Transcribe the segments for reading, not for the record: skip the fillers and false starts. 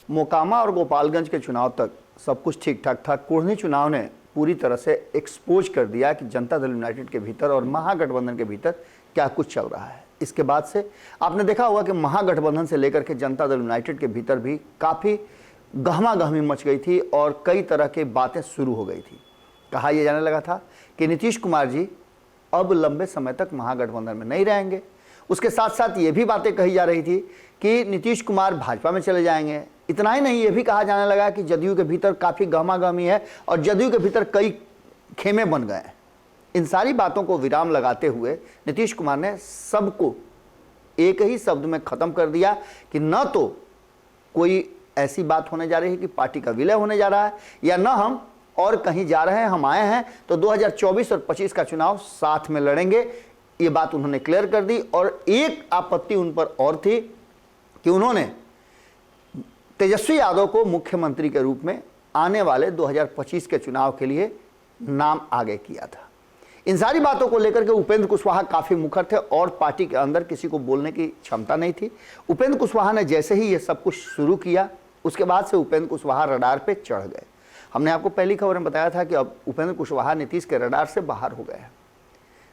मोकामा और गोपालगंज के चुनाव तक सब कुछ ठीक ठाक था। कुढ़नी चुनाव ने पूरी तरह से एक्सपोज कर दिया कि जनता दल यूनाइटेड के भीतर और महागठबंधन के भीतर क्या कुछ चल रहा है। इसके बाद से आपने देखा होगा कि महागठबंधन से लेकर के जनता दल यूनाइटेड के भीतर भी काफ़ी गहमा-गहमी मच गई थी और कई तरह की बातें शुरू हो गई थी। कहा यह जाने लगा था कि नीतीश कुमार जी अब लंबे समय तक महागठबंधन में नहीं रहेंगे। उसके साथ साथ ये भी बातें कही जा रही थी कि नीतीश कुमार भाजपा में चले जाएंगे। इतना ही नहीं, ये भी कहा जाने लगा कि जदयू के भीतर काफ़ी गहमा-गहमी है और जदयू के भीतर कई खेमे बन गए हैं। इन सारी बातों को विराम लगाते हुए नीतीश कुमार ने सबको एक ही शब्द में ख़त्म कर दिया कि न तो कोई ऐसी बात होने जा रही है कि पार्टी का विलय होने जा रहा है, या न हम और कहीं जा रहे हैं, हम आए हैं तो 2024 और 25 का चुनाव साथ में लड़ेंगे। ये बात उन्होंने क्लियर कर दी। और एक आपत्ति उन पर और थी कि उन्होंने तेजस्वी यादव को मुख्यमंत्री के रूप में आने वाले 2025 के चुनाव के लिए नाम आगे किया था। इन सारी बातों को लेकर के उपेंद्र कुशवाहा काफ़ी मुखर थे और पार्टी के अंदर किसी को बोलने की क्षमता नहीं थी। उपेंद्र कुशवाहा ने जैसे ही ये सब कुछ शुरू किया, उसके बाद से उपेंद्र कुशवाहा रडार पे चढ़ गए। हमने आपको पहली खबर में बताया था कि अब उपेंद्र कुशवाहा नीतीश के रडार से बाहर हो गए हैं।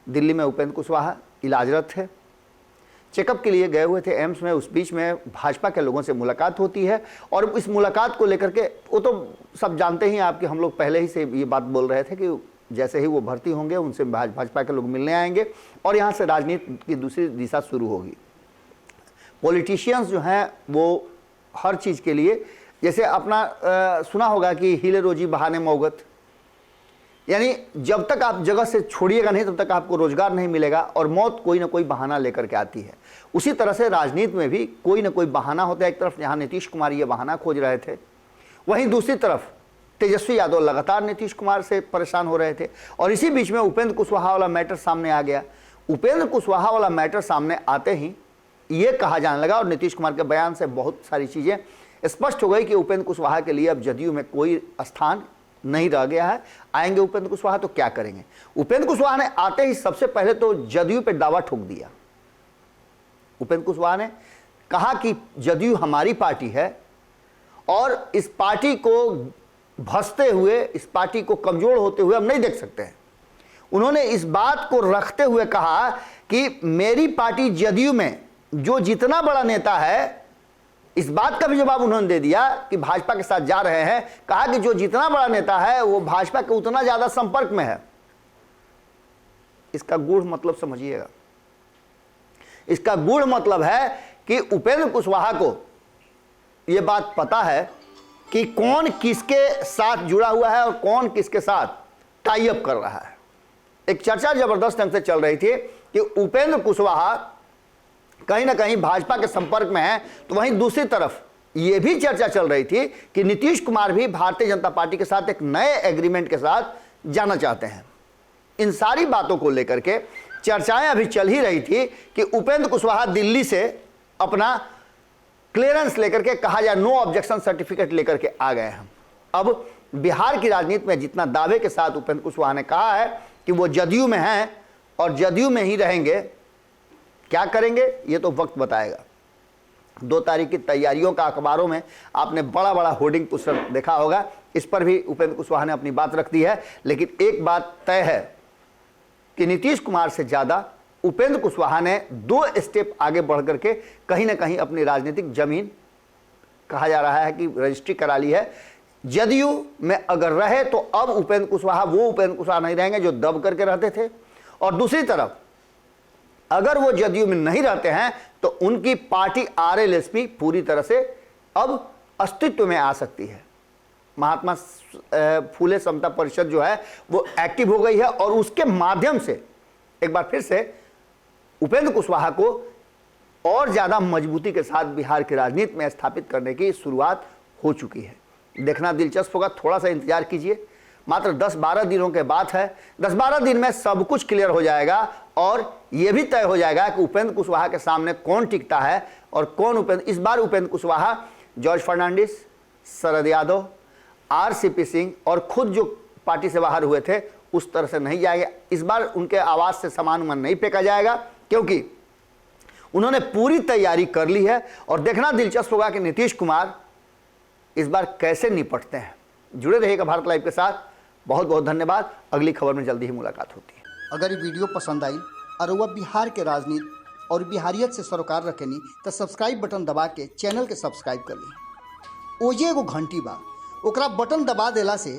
दिल्ली में उपेंद्र कुशवाहा इलाजरत थे, चेकअप के लिए गए हुए थे एम्स में। उस बीच में भाजपा के लोगों से मुलाकात होती है और इस मुलाकात को लेकर के वो तो सब जानते ही आप कि हम लोग पहले ही से ये बात बोल रहे थे कि जैसे ही वो भर्ती होंगे उनसे भाजपा के लोग मिलने आएंगे और यहाँ से राजनीति की दूसरी दिशा शुरू होगी। पॉलिटिशियंस जो हैं वो हर चीज़ के लिए, जैसे अपना सुना होगा कि हीले रोजी बहाने मौगत, यानी जब तक आप जगह से छोड़िएगा नहीं तब तक आपको रोजगार नहीं मिलेगा और मौत कोई ना कोई बहाना लेकर के आती है। उसी तरह से राजनीति में भी कोई ना कोई बहाना होता है। एक तरफ जहां नीतीश कुमार ये बहाना खोज रहे थे, वहीं दूसरी तरफ तेजस्वी यादव लगातार नीतीश कुमार से परेशान हो रहे थे और इसी बीच में उपेंद्र कुशवाहा वाला मैटर सामने आ गया। उपेंद्र कुशवाहा वाला मैटर सामने आते ही ये कहा जाने लगा और नीतीश कुमार के बयान से बहुत सारी चीज़ें स्पष्ट हो गई कि उपेंद्र कुशवाहा के लिए अब जदयू में कोई स्थान नहीं रह गया है। आएंगे उपेंद्र कुशवाहा तो क्या करेंगे। उपेंद्र कुशवाहा ने आते ही सबसे पहले तो जदयू पे दावा ठोक दिया। उपेंद्र कुशवाहा ने कहा कि जदयू हमारी पार्टी है और इस पार्टी को भसते हुए, इस पार्टी को कमजोर होते हुए हम नहीं देख सकते हैं। उन्होंने इस बात को रखते हुए कहा कि मेरी पार्टी जदयू में जो जितना बड़ा नेता है, इस बात का भी जवाब उन्होंने दे दिया कि भाजपा के साथ जा रहे हैं। कहा कि जो जितना बड़ा नेता है वो भाजपा के उतना ज्यादा संपर्क में है। इसका गूढ़ मतलब समझिएगा। इसका गूढ़ मतलब है कि उपेंद्र कुशवाहा को यह बात पता है कि कौन किसके साथ जुड़ा हुआ है और कौन किसके साथ टाई अप कर रहा है। एक चर्चा जबरदस्त ढंग से चल रही थी कि उपेंद्र कुशवाहा कहीं ना कहीं भाजपा के संपर्क में है, तो वहीं दूसरी तरफ यह भी चर्चा चल रही थी कि नीतीश कुमार भी भारतीय जनता पार्टी के साथ एक नए एग्रीमेंट के साथ जाना चाहते हैं। इन सारी बातों को लेकर के चर्चाएं अभी चल ही रही थी कि उपेंद्र कुशवाहा दिल्ली से अपना क्लियरेंस लेकर के, कहा जाए नो ऑब्जेक्शन सर्टिफिकेट लेकर के आ गए हैं। अब बिहार की राजनीति में जितना दावे के साथ उपेंद्र कुशवाहा ने कहा है कि वो जदयू में हैं और जदयू में ही रहेंगे, क्या करेंगे ये तो वक्त बताएगा। 2 तारीख की तैयारियों का अखबारों में आपने बड़ा बड़ा होर्डिंग पोस्टर देखा होगा। इस पर भी उपेंद्र कुशवाहा ने अपनी बात रख दी है। लेकिन एक बात तय है कि नीतीश कुमार से ज़्यादा उपेंद्र कुशवाहा ने 2 स्टेप आगे बढ़ करके कहीं ना कहीं अपनी राजनीतिक जमीन, कहा जा रहा है कि रजिस्ट्री करा ली है। जदयू में अगर रहे तो अब उपेंद्र कुशवाहा वो उपेंद्र कुशवाहा नहीं रहेंगे जो दब करके रहते थे, और दूसरी तरफ अगर वो जदयू में नहीं रहते हैं तो उनकी पार्टी आरएलएसपी पूरी तरह से अब अस्तित्व में आ सकती है। महात्मा फूले समता परिषद जो है वो एक्टिव हो गई है और उसके माध्यम से एक बार फिर से उपेंद्र कुशवाहा को और ज्यादा मजबूती के साथ बिहार की राजनीति में स्थापित करने की शुरुआत हो चुकी है। देखना दिलचस्प होगा, थोड़ा सा इंतजार कीजिए। मात्र 10-12 दिनों के बात है। 10-12 दिन में सब कुछ क्लियर हो जाएगा और यह भी तय हो जाएगा कि उपेंद्र कुशवाहा के सामने कौन टिकता है और कौन उपेंद्र। इस बार उपेंद्र कुशवाहा जॉर्ज फर्नांडिस, शरद यादव, आरसीपी सिंह और खुद जो पार्टी से बाहर हुए थे उस तरह से नहीं जाएगा। इस बार उनके आवाज से समान मन नहीं फेंका जाएगा क्योंकि उन्होंने पूरी तैयारी कर ली है। और देखना दिलचस्प होगा कि नीतीश कुमार इस बार कैसे निपटते हैं। जुड़े रहिएगा भारत लाइव के साथ। बहुत बहुत धन्यवाद। अगली खबर में जल्दी ही मुलाकात होती है। अगर ये वीडियो पसंद आई और वह बिहार के राजनीति और बिहारियत से सरोकार रखेनी तो सब्सक्राइब बटन दबा के चैनल के सब्सक्राइब कर ली। ओजे एगो घंटी बा, ओकरा बटन दबा देला से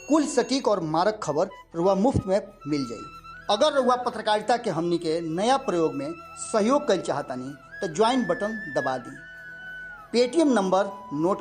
कुल सटीक और मारक खबर रुआ मुफ्त में मिल जाई। अगर रुआ पत्रकारिता के हमनी के नया प्रयोग में सहयोग कर चाहतानी तो ज्वाइन बटन दबा दी। Paytm number note